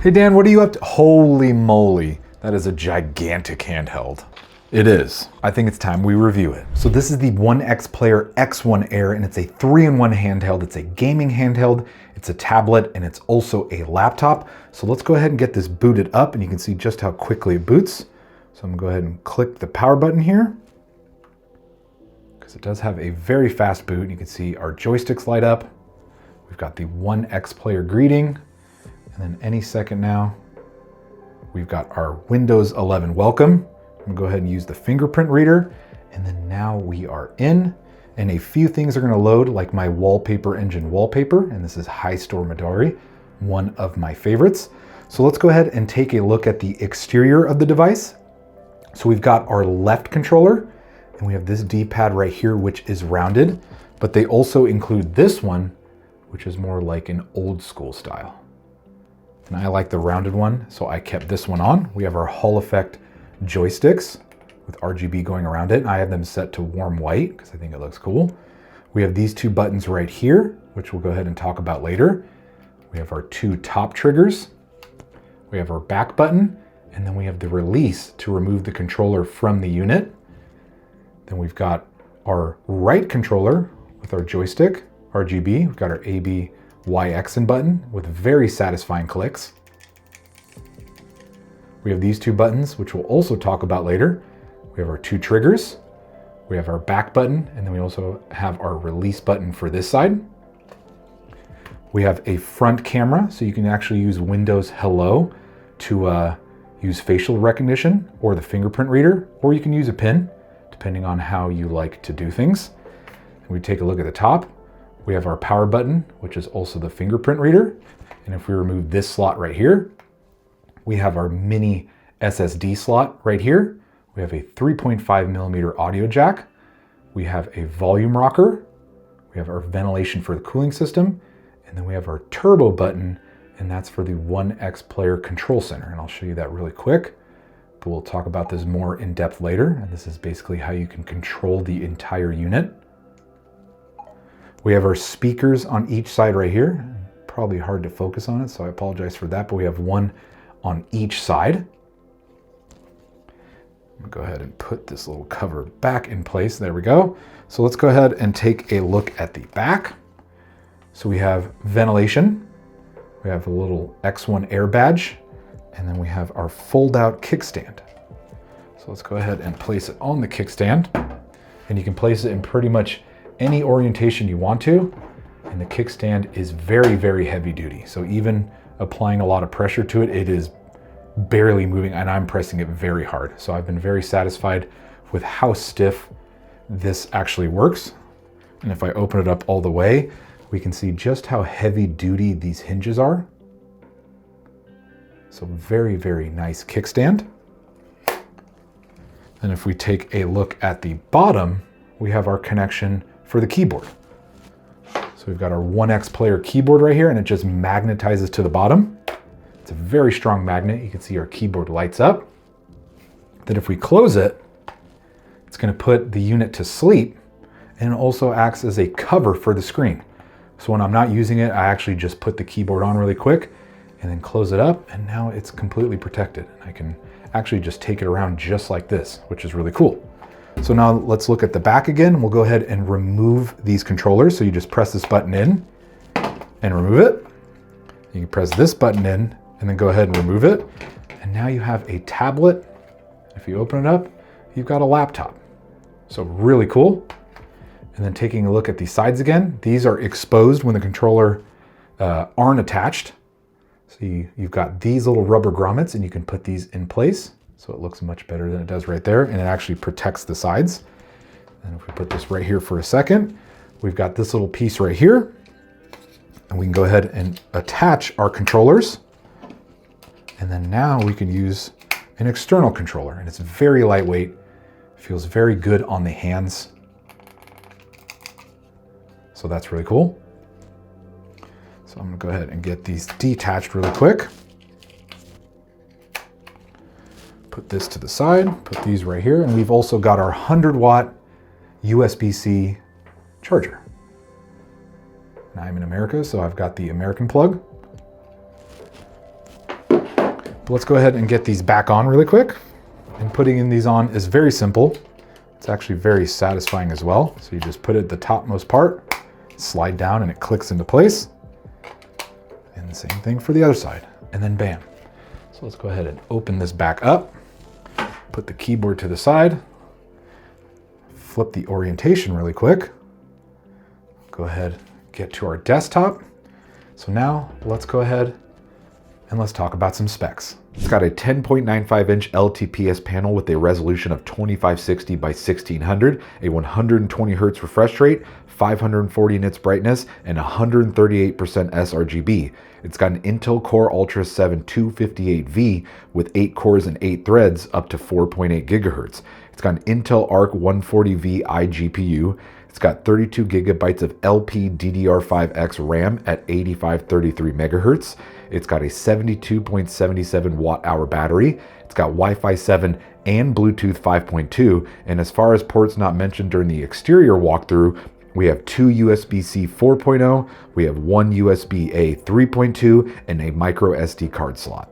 Hey Dan, what are you up to? Holy moly, that is a gigantic handheld. It is. I think it's time we review it. So this is the OneXPlayer X1 Air, and it's a 3-in-1 handheld. It's a gaming handheld, it's a tablet, and it's also a laptop. So let's go ahead and get this booted up, and you can see just how quickly it boots. So I'm gonna go ahead and click the power button here, because it does have a very fast boot. You can see our joysticks light up. We've got the OneXPlayer greeting, and then any second now, we've got our Windows 11 welcome. I'm gonna go ahead and use the fingerprint reader, and then now we are in, and a few things are gonna load, like my wallpaper engine wallpaper, and this is Hi-Store Midori, one of my favorites. So let's go ahead and take a look at the exterior of the device. So we've got our left controller, and we have this D-pad right here, which is rounded, but they also include this one, which is more like an old school style. And I like the rounded one, so I kept this one on. We have our Hall effect joysticks with RGB going around it. I have them set to warm white because I think it looks cool. We have these two buttons right here, which we'll go ahead and talk about later. We have our two top triggers. We have our back button, and then we have the release to remove the controller from the unit. Then we've got our right controller with our joystick, RGB. We've got our A, B, Y, X button with very satisfying clicks. We have these two buttons, which we'll also talk about later. We have our two triggers. We have our back button, and then we also have our release button for this side. We have a front camera, so you can actually use Windows Hello to use facial recognition or the fingerprint reader, or you can use a pin, depending on how you like to do things. And we take a look at the top. We have our power button, which is also the fingerprint reader. And if we remove this slot right here, we have our mini SSD slot right here. We have a 3.5mm audio jack. We have a volume rocker. We have our ventilation for the cooling system. And then we have our turbo button, and that's for the OneXPlayer control center. And I'll show you that really quick, but we'll talk about this more in depth later. And this is basically how you can control the entire unit. We have our speakers on each side right here. Probably hard to focus on it, so I apologize for that, but we have one on each side. I'm gonna go ahead and put this little cover back in place. There we go. So let's go ahead and take a look at the back. So we have ventilation. We have a little X1 Air badge, and then we have our fold-out kickstand. So let's go ahead and place it on the kickstand, and you can place it in pretty much any orientation you want to, and the kickstand is very, very heavy duty. So even applying a lot of pressure to it, it is barely moving, and I'm pressing it very hard. So I've been very satisfied with how stiff this actually works. And if I open it up all the way, we can see just how heavy duty these hinges are. So very, very nice kickstand. And if we take a look at the bottom, we have our connection for the keyboard. So we've got our OneXPlayer keyboard right here, and it just magnetizes to the bottom. It's a very strong magnet. You can see our keyboard lights up. Then if we close it, it's gonna put the unit to sleep, and it also acts as a cover for the screen. So when I'm not using it, I actually just put the keyboard on really quick and then close it up, and now it's completely protected. I can actually just take it around just like this, which is really cool. So now let's look at the back again. We'll go ahead and remove these controllers. So you just press this button in and remove it. You can press this button in and then go ahead and remove it. And now you have a tablet. If you open it up, you've got a laptop. So really cool. And then taking a look at the sides again, these are exposed when the controller aren't attached. So you've got these little rubber grommets, and you can put these in place. So it looks much better than it does right there, and it actually protects the sides. And if we put this right here for a second, we've got this little piece right here, and we can go ahead and attach our controllers. And then now we can use an external controller, and it's very lightweight. Feels very good on the hands. So that's really cool. So I'm gonna go ahead and get these detached really quick. Put this to the side, put these right here, and we've also got our 100-watt USB-C charger. And I'm in America, so I've got the American plug. But let's go ahead and get these back on really quick. And putting in these on is very simple. It's actually very satisfying as well. So you just put it at the topmost part, slide down and it clicks into place. And the same thing for the other side. And then bam. So let's go ahead and open this back up. Put the keyboard to the side. Flip the orientation really quick. Go ahead, get to our desktop. So now let's go ahead and let's talk about some specs. It's got a 10.95 inch LTPS panel with a resolution of 2560 by 1600, a 120 Hz refresh rate, 540 nits brightness, and 138% sRGB. It's got an Intel Core Ultra 7 258V with 8 cores and 8 threads up to 4.8 gigahertz. It's got an Intel Arc 140V iGPU. It's got 32 gigabytes of LPDDR5X RAM at 8533 megahertz. It's got a 72.77 watt-hour battery. It's got Wi-Fi 7 and Bluetooth 5.2. And as far as ports not mentioned during the exterior walkthrough, we have 2 USB-C 4.0, we have 1 USB-A 3.2, and a micro SD card slot.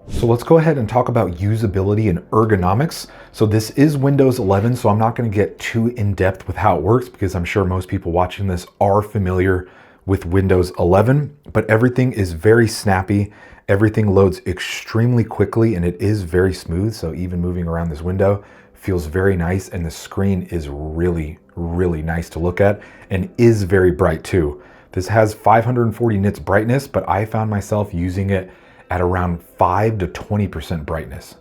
So let's go ahead and talk about usability and ergonomics. So this is Windows 11, so I'm not going to get too in-depth with how it works because I'm sure most people watching this are familiar with Windows 11, but everything is very snappy. Everything loads extremely quickly and it is very smooth. So even moving around this window feels very nice, and the screen is really nice to look at and is very bright too. This has 540 nits brightness, but I found myself using it at around 5 to 20% brightness.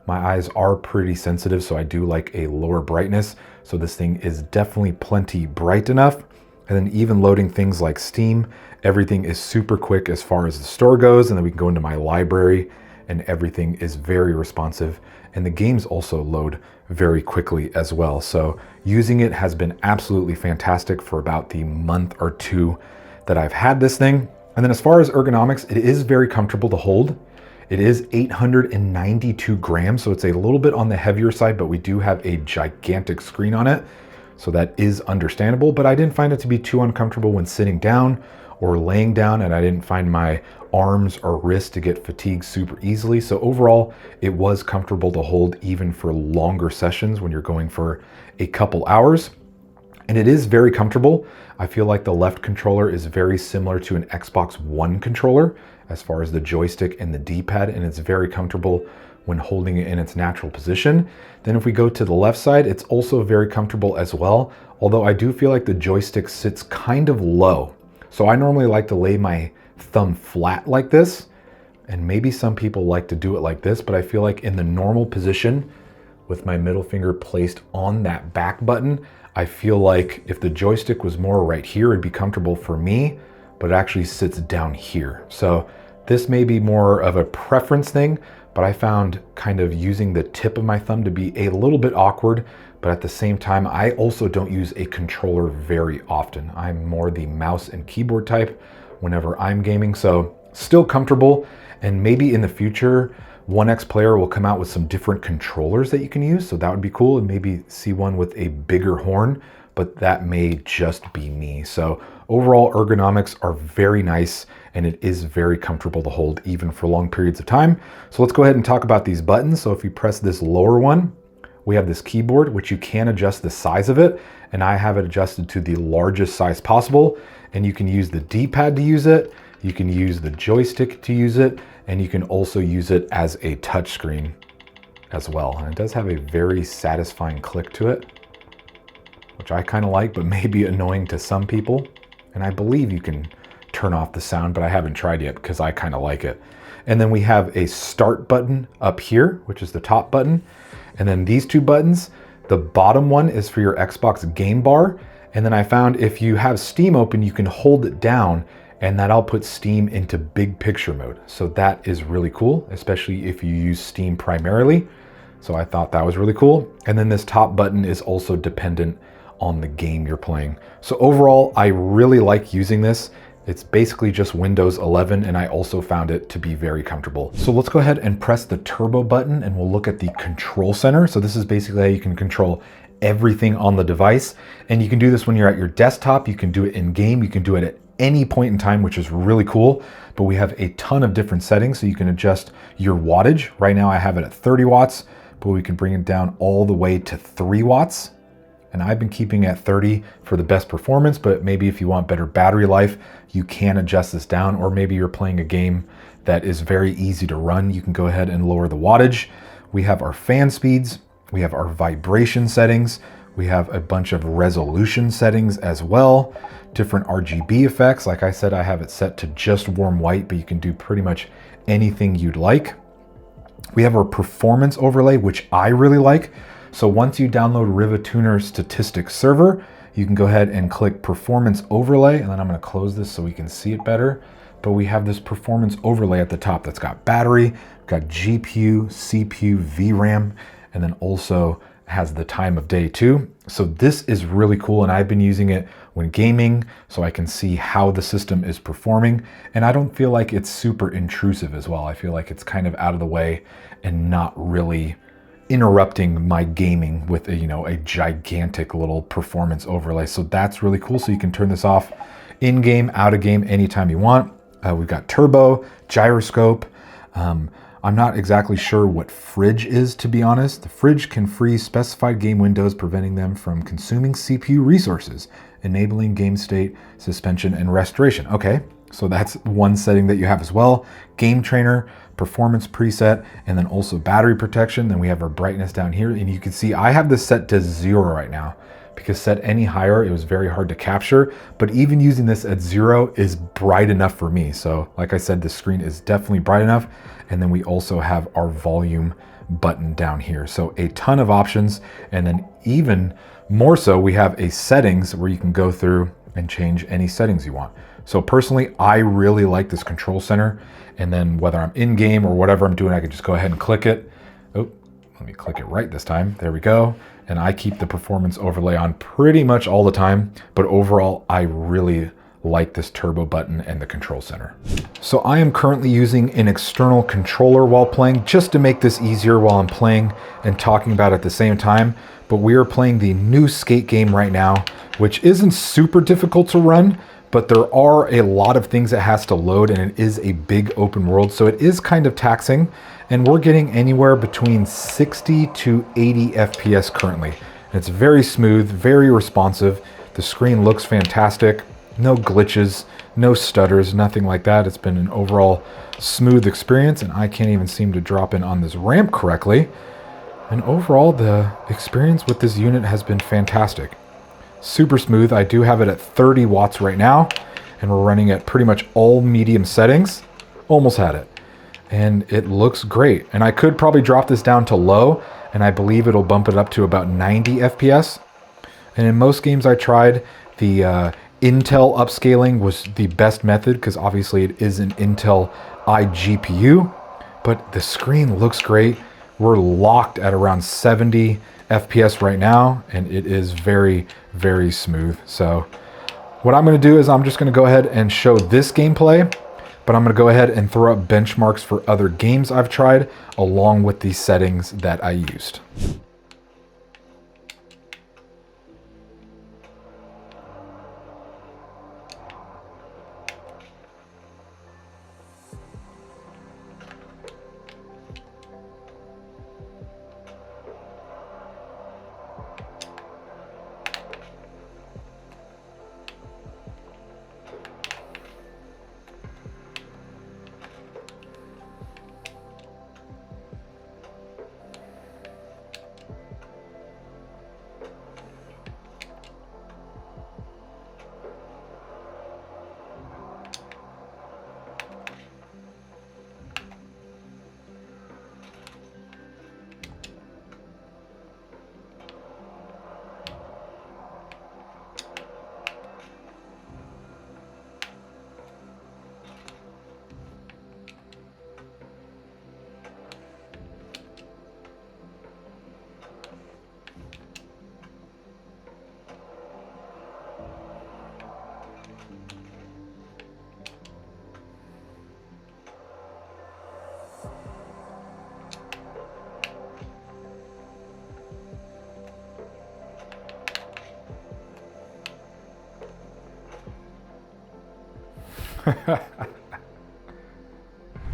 My eyes are pretty sensitive, so I do like a lower brightness. So this thing is definitely plenty bright enough. And then even loading things like Steam, everything is super quick as far as the store goes. And then we can go into my library and everything is very responsive. And the games also load very quickly as well. So using it has been absolutely fantastic for about the month or two that I've had this thing. And then as far as ergonomics, it is very comfortable to hold. It is 892 grams, so it's a little bit on the heavier side, but we do have a gigantic screen on it. So that is understandable, but I didn't find it to be too uncomfortable when sitting down or laying down, and I didn't find my arms or wrists to get fatigued super easily. So overall, it was comfortable to hold even for longer sessions when you're going for a couple hours. And it is very comfortable. I feel like the left controller is very similar to an Xbox One controller as far as the joystick and the D-pad, and it's very comfortable when holding it in its natural position. Then if we go to the left side, it's also very comfortable as well, although I do feel like the joystick sits kind of low. So I normally like to lay my thumb flat like this, and maybe some people like to do it like this, but I feel like in the normal position with my middle finger placed on that back button, I feel like if the joystick was more right here, it'd be comfortable for me, but it actually sits down here. So this may be more of a preference thing, but I found kind of using the tip of my thumb to be a little bit awkward, but at the same time, I also don't use a controller very often. I'm more the mouse and keyboard type whenever I'm gaming, so still comfortable. And maybe in the future, OneXPlayer will come out with some different controllers that you can use, so that would be cool, and maybe see one with a bigger horn, but that may just be me. So overall, ergonomics are very nice, and it is very comfortable to hold even for long periods of time. So let's go ahead and talk about these buttons. So if you press this lower one, we have this keyboard, which you can adjust the size of it, and I have it adjusted to the largest size possible, and you can use the D-pad to use it, you can use the joystick to use it, and you can also use it as a touch screen as well. And it does have a very satisfying click to it, which I kind of like, but may be annoying to some people. And I believe you can turn off the sound, but I haven't tried yet because I kind of like it. And then we have a start button up here, which is the top button. And then these two buttons, the bottom one is for your Xbox game bar. And then I found if you have Steam open, you can hold it down and that'll put Steam into big picture mode. So that is really cool, especially if you use Steam primarily. So I thought that was really cool. And then this top button is also dependent on the game you're playing. So overall, I really like using this. It's basically just Windows 11, and I also found it to be very comfortable. So let's go ahead and press the turbo button and we'll look at the control center. So this is basically how you can control everything on the device. And you can do this when you're at your desktop, you can do it in game, you can do it at any point in time, which is really cool. But we have a ton of different settings, so you can adjust your wattage. Right now I have it at 30 watts, but we can bring it down all the way to 3 watts. And I've been keeping it at 30 for the best performance, but maybe if you want better battery life, you can adjust this down, or maybe you're playing a game that is very easy to run, you can go ahead and lower the wattage. We have our fan speeds, we have our vibration settings, we have a bunch of resolution settings as well, different RGB effects. Like I said, I have it set to just warm white, but you can do pretty much anything you'd like. We have our performance overlay, which I really like. So once you download Rivatuner Statistics Server, you can go ahead and click Performance Overlay, and then I'm gonna close this so we can see it better. But we have this performance overlay at the top that's got battery, got GPU, CPU, VRAM, and then also has the time of day too. So this is really cool, and I've been using it when gaming so I can see how the system is performing. And I don't feel like it's super intrusive as well. I feel like it's kind of out of the way and not really interrupting my gaming with a gigantic little performance overlay. So that's really cool. So you can turn this off in game, out of game, anytime you want. We've got turbo, gyroscope. I'm not exactly sure what fridge is, to be honest. The fridge can freeze specified game windows, preventing them from consuming CPU resources, enabling game state suspension and restoration. Okay, so that's one setting that you have as well. Game trainer, performance preset, and then also battery protection. Then we have our brightness down here, and you can see I have this set to 0 right now, because set any higher, it was very hard to capture. But even using this at 0 is bright enough for me. So like I said, the screen is definitely bright enough. And then we also have our volume button down here. So a ton of options. And then even more so, we have a settings where you can go through and change any settings you want. So personally, I really like this control center. And then whether I'm in game or whatever I'm doing, I can just go ahead and click it. Oh, let me click it right this time. There we go. And I keep the performance overlay on pretty much all the time. But overall, I really like this turbo button and the control center. So I am currently using an external controller while playing, just to make this easier while I'm playing and talking about it at the same time. But we are playing the new skate game right now, which isn't super difficult to run, but there are a lot of things it has to load, and it is a big open world. So it is kind of taxing, and we're getting anywhere between 60 to 80 FPS currently. And it's very smooth, very responsive. The screen looks fantastic. No glitches, no stutters, nothing like that. It's been an overall smooth experience, and I can't even seem to drop in on this ramp correctly. And overall, the experience with this unit has been fantastic. Super smooth. I do have it at 30 watts right now, and we're running at pretty much all medium settings. Almost had it. And it looks great. And I could probably drop this down to low, and I believe it'll bump it up to about 90 FPS. And in most games I tried, the Intel upscaling was the best method, because obviously it is an Intel iGPU, but the screen looks great. We're locked at around 70 FPS right now, and it is very, very smooth. So what I'm going to do is I'm just going to go ahead and show this gameplay, but I'm going to go ahead and throw up benchmarks for other games I've tried along with the settings that I used.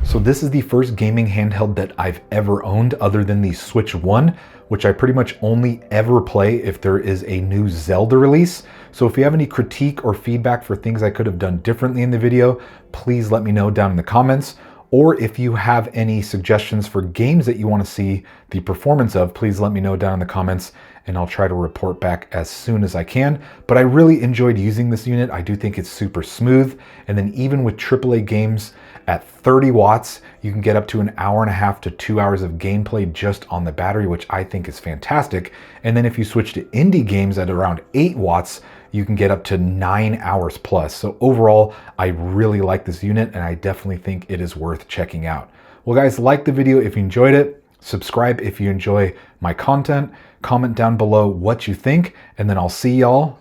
So this is the first gaming handheld that I've ever owned other than the Switch 1, which I pretty much only ever play if there is a new Zelda release. So if you have any critique or feedback for things I could have done differently in the video, please let me know down in the comments. Or if you have any suggestions for games that you want to see the performance of, please let me know down in the comments and I'll try to report back as soon as I can. But I really enjoyed using this unit. I do think it's super smooth. And then even with AAA games at 30 watts, you can get up to an hour and a half to 2 hours of gameplay just on the battery, which I think is fantastic. And then if you switch to indie games at around 8 watts, you can get up to 9 hours plus. So overall, I really like this unit and I definitely think it is worth checking out. Well guys, like the video if you enjoyed it, subscribe if you enjoy my content, comment down below what you think, and then I'll see y'all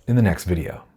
in the next video.